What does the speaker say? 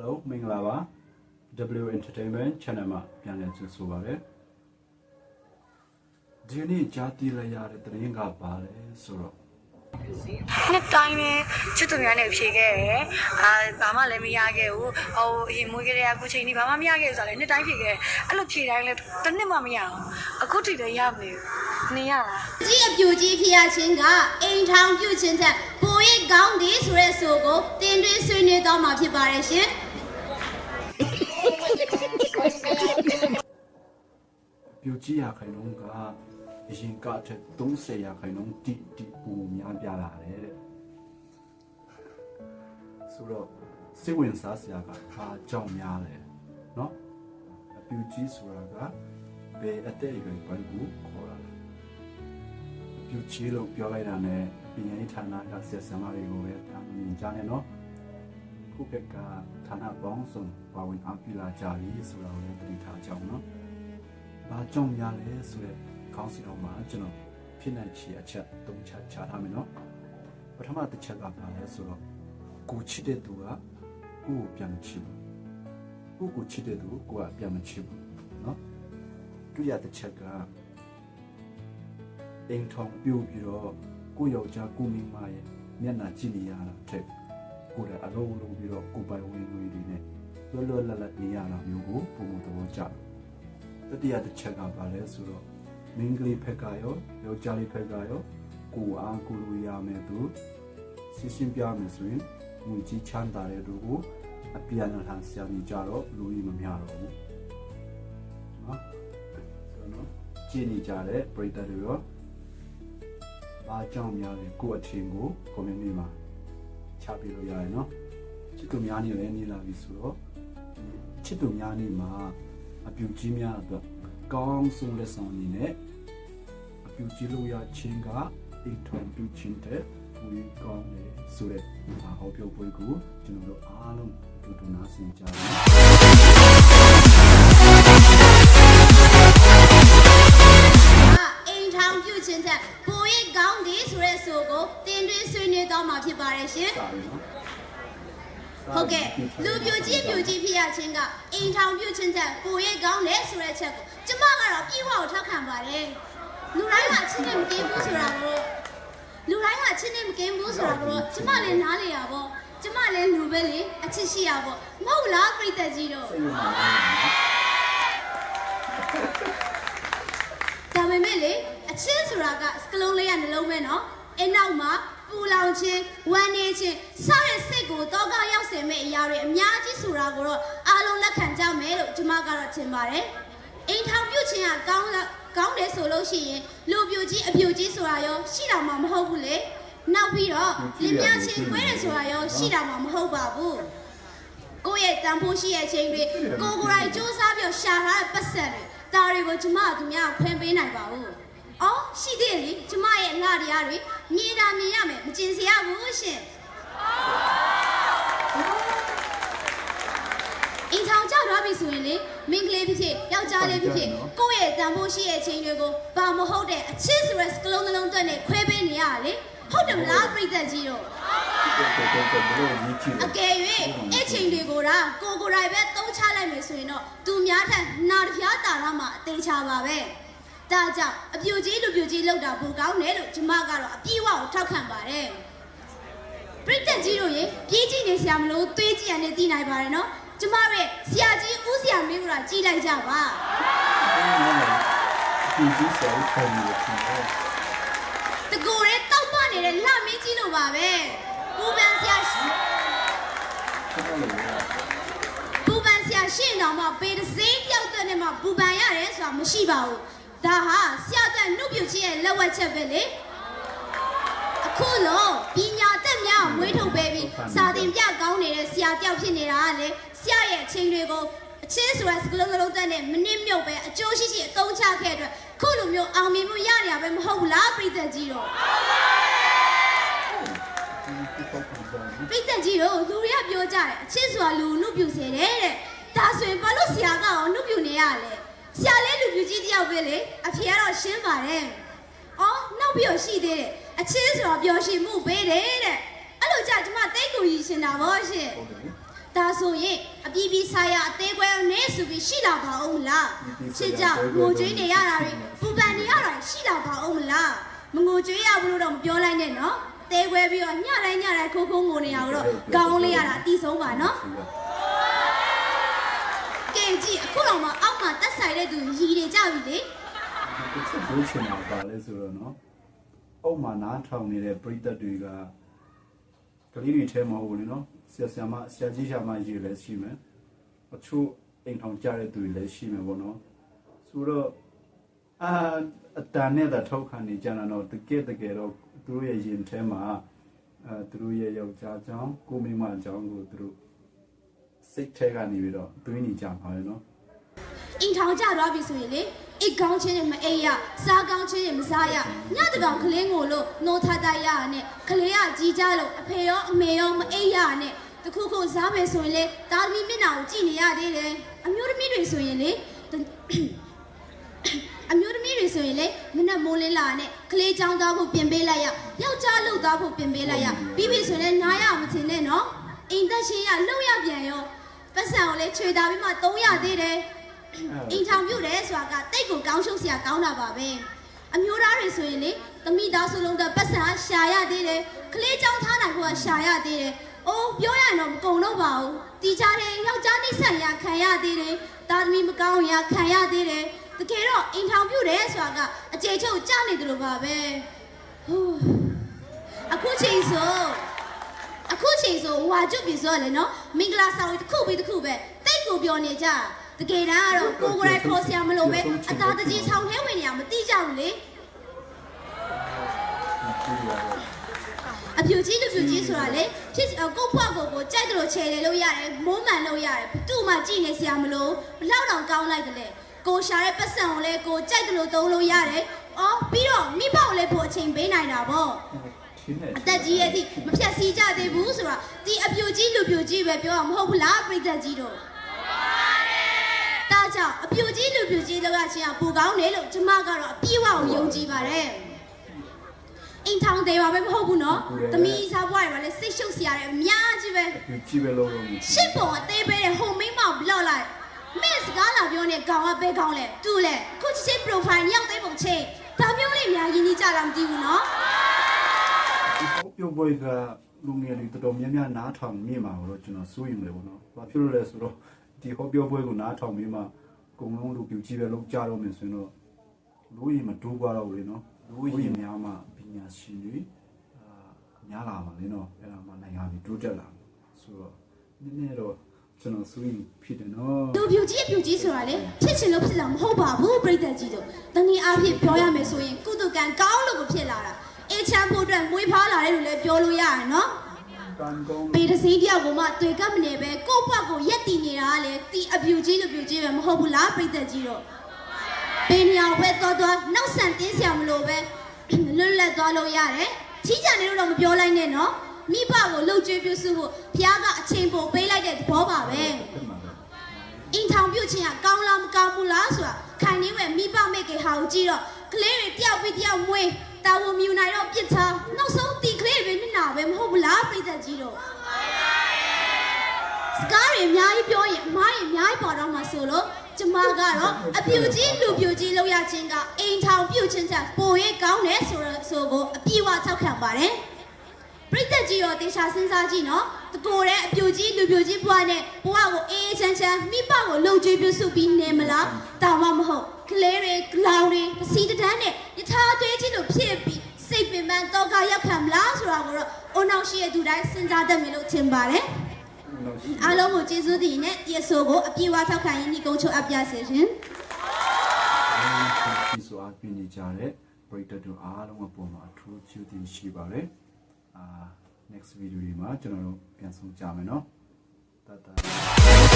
Hello မင်္ဂလာပါ W Entertainment Channel မှာပြန်လည်ကြိုဆိုပါရစေဒီနေ့ကြားသိလိုက်ရတဲ့သတင်းကပါလဲဆိုတော့နှစ်တိုင်းပဲချစ်သူများနဲ့ဖြေခဲ့တယ်ဘာမှလည်းမရခဲ့ဘူးဟိုအရင်မွေးကလေးကခုချိန်ကြီးဘာမှမရခဲ့ဘူးဆိုတော့လည်းနှစ်တိုင်းဖြေခဲ့အဲ့လိုဖြေတိုင်းလည်းတစ်နှစ်မှမရအောင်အခုထိလည်းရမနေဘူးနေရလားကြီးအပြူကြီးဖြစ်ရခြင်းကအိမ်ထောင်ပြုခြင်းချက်ပိုရိတ်ကောင်းတယ်ဆိုတဲ့ဆိုကိုတင်သွင်းဆွေးနွေးတော့မှာဖြစ်ပါတယ်ရှင်ပြူကြီးရခိုင်နှုန်းကအရင်ကထက်30ရာခိုင်နှုန်းတိပုံများပြလာတယ်တဲ့ဆိုတော့စိတ်ဝင်စားစရာကဘာကြောင့်များလဲเนาะအပြူကြီးဆိုတာကဘယ်အသက်အရွယ်ပိုင်းကိုခေါ်တာလဲအပြူကြီးလို့ပြောလိုက်တာနဲ့ပြည်ရေးဌာနကဆက်ဆံလာတွေကိုပဲတာမြင်ကြတယ်เนาะခုကဌာနပေါင်းစုံပါဝင်အားပြုလာကြပြီဆိုတာကိုလည်းသိထားကြအောင်เนาะဘာကြောင့်များလဲဆိုတဲ့ခေါင်းစဉ်တော်မှာကျွန်တော်ဖြစ်နိုင်ချေအချက်၃ချက်ချထားမယ်เนาะပထမတစ်ချက်ကဘာလဲဆိုတော့ကိုချစ်တဲ့သူကကိုကိုပြန်ချစ်ဘူးကိုချစ်တဲ့သူကိုကပြန်မချစ်ဘူးเนาะဒုတိယတစ်ချက်ကအိမ်ထောင်ပြုတ်ပြီးတော့ကိုယောက်ျားကိုမိန်းမရဲ့မျက်နှာကြည့်နေရတာတဲ့ကိုလည်းအလုံးလုံးပြီးတော့ကိုပိုင်ဝင်ငွေတွေနဲ့လွတ်လွတ်လပ်လပ်နေရတာမျိုးကိုပုံမှန်သဘောကျတတိယတစ်ချက်ကဘာလဲဆိုတော့မင်းကလေးဖက်ကရောယောက်ျားလေးဖက်ကရောကိုအားကိုလိုရမယ်သူရှင်းပြမယ်ဆိုရင်ငွေကြီးချမ်းသာတဲ့သူကိုအပြန်အလှန်ဆရာကြီးကြတော့လူကြီးမများတော့ဘူးနော်ဆိုတော့ကြည်နေကြတဲ့ပရိသတ်တွေရောဘာကြောင့်များလဲကိုအထင်ကို comment မှာချပြလို့ရတယ်နော်ချစ်သူများနေလည်းနေလာပြီဆိုတော့ချစ်သူများနေမှာအပြူကြီးများအတွက်ကောင်းဆုံးလက်ဆောင်အနေနဲ့အပြူကြီးလို့ရချင်းကအိမ်ထောင်ပြုချင်းတဲ့ဒီကောင်းလေဆိုတဲ့ဟောပြောပွဲကိုကျွန်တော်တို့အားလုံးတူတူနားဆင်ကြပါမယ်အိမ်ထောင်ပြုခြင်းချက်ပိုရိတ်ကောင်းတယ်ဆိုတဲ့ဆိုကိုတင်သွင်းဆွေးနွေးတော့မှာဖြစ်ပါတယ်ရှင်ဟုတ်ကဲ့လူပြူကြီးဖြစ်ရခြင်းကအိမ်ထောင်ပြုခြင်းချက်ပိုရိတ်ကောင်းတယ်ဆိုတဲ့ချက်ကိုကျမကတော့ပြေဝကိုထောက်ခံပါတယ်လူတိုင်းဟာချင်းနဲ့မကင်းဘူးဆိုတာကိုလူတိုင်းဟာချင်းနဲ့မကင်းဘူးဆိုတာကိုကျမလည်းနားလေရပါဘောကျမလည်းလူပဲလေအချစ်ရှိရပါမဟုတ်လားပြိတ္တကြီးတို့ဒါပေမဲ့လေအချစ်ဆိုတာကစကလုံးလေးကနှလုံးပဲနော်အဲ့နောက်မှာပူလောင်ခြင်းဝမ်းနေခြင်းစတဲ့စိတ်ကိုတောကရောက်စေမဲ့အရာတွေအများကြီးဆိုတာကိုတော့အားလုံးလက်ခံကြမယ်လို့ကျမကတော့ထင်ပါတယ်အိမ်ထောင်ပြုခြင်းကကောင်းတယ်ဆိုလို့ရှိရင်လူပြူကြီးအပြူကြီးဆိုတာရောရှိတာမှမဟုတ်ဘူးလေနောက်ပြီးတော့လင်းမြချင်းခွဲတယ်ဆိုတာရောရှိတာမှမဟုတ်ပါဘူးကိုယ့်ရဲ့တန်ဖိုးရှိရဲ့ချိန်တွေကိုယ်တိုင်စူးစမ်းပြီးရှာထားတဲ့ပတ်စံတွေဒါတွေကိုကျမသူများဖွင့်ပေးနိုင်ပါဘူးအော်ရှိသေးတယ်လေကျမရဲ့ငှတရားတွေမြင်တာမြင်ရမယ်မကျင်စရာဘူးရှင်အင်ဆောင်ကြောက်သွားပြီဆိုရင်လေမင်းကလေးဖြစ်ဖြစ်ယောက်ျားလေးဖြစ်ဖြစ်ကိုယ့်ရဲ့တန်ဖိုးရှိရဲ့ချိန်တွေကိုဘာမဟုတ်တဲ့အချစ်ဆိုတဲ့စကလုံးနှလုံးသွင်းနဲ့ခွဲပေးနေရတာလေဟုတ်တယ်မလားပြိတ္တကြီးတို့အကယ်၍အဲ့ချိန်တွေကိုတော့ကိုယ်တိုင်ပဲသုံးချလိုက်မယ်ဆိုရင်တော့သူများထက်နာတပြားတာတော့မှအသေးချပါပဲဒါကြောင့်အပြူကြီးလူပြူကြီးလောက်တာဘူကောင်းတယ်လို့ကျမကတော့အပြည့်အဝကိုထောက်ခံပါတယ်ပြိတ္တကြီးတို့ရေပြေးကြည့်နေစရာမလိုသွေးကြည့်ရနဲ့တည်နိုင်ပါတယ်နော်ကျမရဲ့ဆရာကြီးဦးဆရာမင်းကကြီးလိုက်ကြပါဒီကြီးဆရာကြီးခေါ်နေတယ်တကူရဲတောက်ပနေတဲ့လှမင်းကြီးလိုပါပဲပူပန်ဆရာရှင်းတော့မှပေတစိမ့်ပြောက်တဲ့နဲ့မှပူပန်ရတယ်ဆိုတာမရှိပါဘူးဒါဟာဆရာကနှုတ်ပြချင်းရဲ့လက်ဝက်ချက်ပဲလေအခုလုံးပညာတတ်များမွေးထုတ်ပေးပြီးစာသင်ပြကောင်းနေတဲ့ဆရာတယောက်ဖြစ်နေတာကလေဆရာရဲ့အချိန်တွေကိုအချင်းဆိုတဲ့စကလုံးလုံးတက်နဲ့မနစ်မြုပ်ပဲအကျိုးရှိရှိအသုံးချခဲ့အတွက်ခုလိုမျိုးအောင်မြင်မှုရနေရပဲမဟုတ်ဘူးလားပြိတ္တကြီးတို့ပြိတ္တကြီးတို့လူတွေကပြောကြတယ်အချင်းဆိုတာလူနှုတ်ပြစေတယ်တဲ့ဒါဆိုရင်ဘာလို့ဆရာကအောင်နှုတ်ပြနေရလဲဆရာလေးလူပြကြီးတယောက်ပဲလေအဖေကတော့ရှင်းပါတယ်အော်နောက်ပြီးတော့ရှိသေးတယ်အချင်းဆိုတာပျော်ရွှင်မှုပေးတယ်တဲ့အဲ့လိုကြကျမတိတ်ကိုရည်ရှင်တာဗောရှင်ဒါ ဆိုရင်အပြည်ပြည်ဆိုင်ရာအသေးကွဲနဲ့ဆိုပြီးရှိလာပါအောင်မလားချစ်ကြငိုကြွေးနေရတာတွေပူပန်နေရတာရှိလာပါအောင်မလားမငိုကြွေးရဘူးလို့တော့မပြောလိုက်နဲ့နော်သေးကွဲပြီးတော့ညတိုင်းခိုးငိုနေရတော့ကောင်းလေးရတာအတီးဆုံးပါနော်ကဲကြည့်အခုတော့မှအောက်မှာတက်ဆိုင်တဲ့သူရီနေကြပြီလေ တစ်ချက်ပြောချင်တာပါလဲဆိုတော့နော်အုံမှာနားထောင်နေတဲ့ပရိသတ်တွေကကလေးတွေထဲမှာဟုတ်လေနော်ဆရာကြီးဆရာမကြီးလည်းရှိမယ်အချို့အိမ်ထောင်ကြတဲ့သူတွေလည်းရှိမယ်ပေါ့နော်ဆိုတော့အတန်နဲ့ထောက်ခံနေကြတာတော့တကယ်တော့သူတို့ရဲ့ရင်ထဲမှာသူတို့ရဲ့ယောက်ျားကြောင့်ကိုမိန်းမကြောင့်ကိုသူတို့စိတ်ထဲကနေပြီးတော့တွေးနေကြပါလေနော် အိမ်ထောင်ကြသွားပြီဆိုရင်လေအိတ်ကောင်းချင်းနဲ့မအိပ်ရစားကောင်းချင်းနဲ့မစားရညတကောင်ကလေးငိုလို့နှိုးထားတတ်ရနဲ့ကလေးကကြီးကြလို့အဖေရောအမေရောမအိပ်ရနဲ့တခုခုစားမယ်ဆိုရင်လေတာသမီမျက်နှာကိုကြည့်နေရသေးတယ်အမျိုးသမီးတွေဆိုရင်လေမနဲ့မိုးလင်းလာနဲ့ကလေးချောင်းသားဖို့ပြင်ပေးလိုက်ရယောက်ျားလှုပ်သားဖို့ပြင်ပေးလိုက်ရပြီးပြီဆိုရင်နားရမချင်နဲ့နော်အိမ်သက်ရှင်ရလှုပ်ရပြန်ရောပတ်စံကိုလေခြွေတာပြီးမှ300သေးတယ်အိမ်ထောင်ပြုတ်တယ်ဆိုတာကတိတ်ကိုကောင်းရှုပ်စရာကောင်းတာပါပဲအမျိုးသားတွေဆိုရင်လေသမီးသားစုလုံးတဲ့ပတ်စံရှာရသေးတယ်ကလေးချောင်းထားနိုင်ဖို့ကရှာရသေးတယ်အိုးပြောရရင်တော့မကုန်တော့ပါဘူးတီချာတယ်ယောက်ျားနှိမ့်ဆက်ရခံရသေးတယ်သားသမီးမကောင်းရခံရသေးတယ်တကယ်တော့အိမ်ထောင်ပြုတ်တယ်ဆိုတာကအကျေချုပ်ကြားနေတယ်လို့ပါပဲဟိုးအခုချိန်ဆိုဝါကျွတ်ပြီဆိုရလေနော်မင်္ဂလာဆောင်တစ်ခုပြီးတစ်ခုပဲတိတ်ကိုပြောနေကြတကယ်တမ်းကတော့ကိုယ်ကိုယ်တိုင်ခေါ်ဆရာမလို့ပဲအသာတကြီးဆောင်ထဲဝင်နေရမသိကြဘူးလေအပြူကြီးလူပြူကြီးဆိုတာလေဖြစ်ကိုဖွားကိုကြိုက်တယ်လို့ခြေတယ်လို့ရတယ်မိုးမှန်လို့ရတယ်ဘသူ့မှကြည့်နေဆရာမလို့ဘလောက်တောင်ကောင်းလိုက်တယ်လေကိုရှာတဲ့ပတ်စံကိုလေကိုကြိုက်တယ်လို့သုံးလို့ရတယ်အော်ပြီးတော့မိဘကိုလည်းဖို့အချိန်ပေးနိုင်တာပေါ့အသက်ကြီးရဲ့အထိမဖြတ်စည်းကြသေးဘူးဆိုတာဒီအပြူကြီးလူပြူကြီးပဲပြောတာမဟုတ်ဘူးလားပြိတ္တကြီးတို့ဒါကြောင့်အပြူကြီးလူပြူကြီးလောကချင်းကပူကောင်းတယ်လို့ကျမကတော့အပြည့်အဝကိုယုံကြည်ပါတယ်အိမ်ထောင်တယ်ပါပဲမဟုတ်ဘူးနော်သမီးစားပွားတွေပါလေစိတ်ရှုပ်စရာတွေအများကြီးပဲကြီးပဲလို့ရှစ်ပုံအသေးပေးတဲ့ဟိုမိန်းမဘလောက်လိုက်မင်းစကားလာပြောနေကောင်ကပဲကောင်းလဲတူလဲခုချစ် profile ရောက်သိပုံချင်းဒါမျိုးလေးများရင်းနှီးကြတာမသိဘူးနော်ပြုတ်ပွဲကလူငယ်တွေတော်တော်များများနားထောင်မိမှာတော့ကျွန်တော်စိုးရိမ်တယ်ပေါ့နော်။ဘာဖြစ်လို့လဲဆိုတော့ဒီဟောပြောပွဲကိုနားထောင်မိမှာအကုန်လုံးလူပြူကြီးပဲလုံးကြတော့မယ်ဆိုရင်တော့လူကြီးမတိုးပါတော့ဘူးလေနော်။လူကြီးများမှပညာရှင်တွေများလာပါလေနော်။အဲ့ဒါမှနိုင်ငံကြီးတိုးတက်လာဆိုတော့နည်းနည်းတော့ကျွန်တော်စိုးရိမ်ဖြစ်တယ်နော်။လူပြူကြီးဆိုတာလေဖြစ်ချင်လို့ဖြစ်လာမဟုတ်ပါဘူးပြိတ္တကြီးတို့။တနည်းအားဖြင့်ပြောရမယ်ဆိုရင်ကုသကံကောင်းလို့ကိုဖြစ်လာတာ။အေးချမ်းဖို့အတွက်မွေးဖားလာတယ်လို့လည်းပြောလို့ရတယ်နော်။ပေတစည်းတယောက်ကမှတွေ့ကပ်မနေပဲကိုယ့်ဘက်ကိုရက်တည်နေတာကလေတီအပြူကြီးလူပြူကြီးပဲမဟုတ်ဘူးလားပြိတ္တကြီးတို့။ပေမြောင်ပဲတော်နောက်ဆန်တင်းစရာမလိုပဲလွတ်လပ်သွားလို့ရတယ်။ချီးကြံနေလို့တော့မပြောလိုက်နဲ့နော်။မိဘကိုလှုပ်ကြွေးပြုစုဖို့ဘုရားကအချိန်ပိုပေးလိုက်တဲ့သဘောပါပဲ။အိမ်ထောင်ပြုတ်ခြင်းကကောင်းလားမကောင်းဘူးလားဆိုတာခိုင်နေဝဲမိဘမိကေဟာကိုကြည့်တော့ကလေးတွေတယောက်ပြီးတယောက်မွေးတာဝန်မြူနိုင်တော့ပြစ်ချနောက်ဆုံးတီကလေးတွေမျက်နှာပဲမဟုတ်ဘူးလားပြိတ္တကြီးတို့စကားတွေအများကြီးပြောရင်အမားတွေအများကြီးပေါ်တော့မှာဆိုလို့ကျမကတော့အပြူကြီးလူပြူကြီးလောက်ရခြင်းကအိမ်ထောင်ပြုတ်ခြင်းချက်ပိုရေးကောင်းတယ်ဆိုကိုအပြည့်ဝထောက်ခံပါတယ်ပြိတ္တကြီးရောတေချာစဉ်းစားကြည့်နော်တကိုယ်တဲ့အပြူကြီးလူပြူကြီးဘွားနဲ့ဘွားကိုအေးချမ်းချမ်းမိဘကိုလှုပ်ကြွေးပြုစုပြီးနေမလားတောင်မှမဟုတ်ကလေးတွေလောင်တွေပစီတန်းနဲ့ယထာသွေးကြီးလိုဖြစ်ပြီးစိတ်ပင်ပန်းတော့ကရောက်ခံမလားဆိုတာကိုတော့အုံနောက်ရှိတဲ့သူတိုင်းစဉ်းစားတတ်မယ်လို့ထင်ပါတယ်အားလုံးကိုကျေးဇူးတင်နဲ့ဒီအဆိုကိုအပြည့်အဝထောက်ခံရင်းဒီကုန်းချုပ်အပ်ပြစေရှင်ဒီဆိုအပြည့်နေကြတဲ့ပရိသတ်တို့အားလုံးအပေါ်မှာအထူးကျေးဇူးရှိပါတယ်next video ဒီမှာကျွန်တော်တို့ပြန်ဆောင်ကြမယ်နော်တတ်တာ